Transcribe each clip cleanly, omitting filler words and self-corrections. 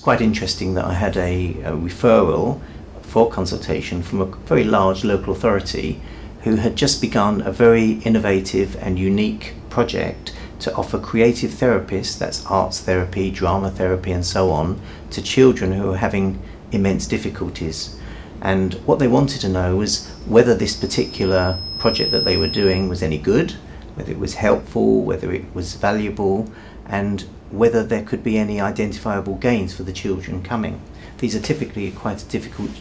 It's quite interesting that I had a referral for consultation from a very large local authority who had just begun a very innovative and unique project to offer creative therapists, that's arts therapy, drama therapy and so on, to children who are having immense difficulties. And what they wanted to know was whether this particular project that they were doing was any good, whether it was helpful, whether it was valuable, and whether there could be any identifiable gains for the children coming. These are typically quite a difficult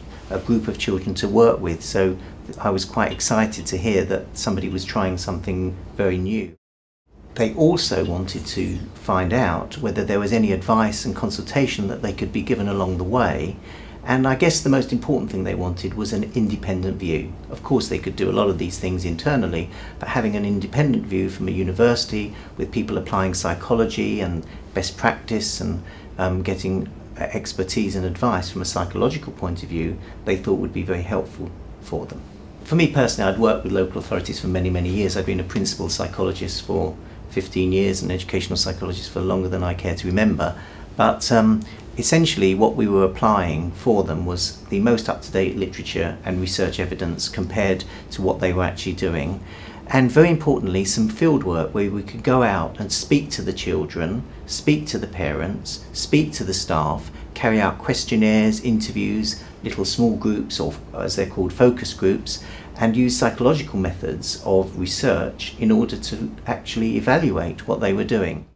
group of children to work with, so I was quite excited to hear that somebody was trying something very new. They also wanted to find out whether there was any advice and consultation that they could be given along the way, and I guess the most important thing they wanted was an independent view. Of course they could do a lot of these things internally, but having an independent view from a university with people applying psychology and best practice and getting expertise and advice from a psychological point of view, they thought would be very helpful for them. For me personally, I'd worked with local authorities for many years. I've been a principal psychologist for 15 years and an educational psychologist for longer than I care to remember, but essentially what we were applying for them was the most up-to-date literature and research evidence compared to what they were actually doing, and very importantly some field work where we could go out and speak to the children, speak to the parents, speak to the staff, carry out questionnaires, interviews, little small groups, or as they're called, focus groups, and use psychological methods of research in order to actually evaluate what they were doing.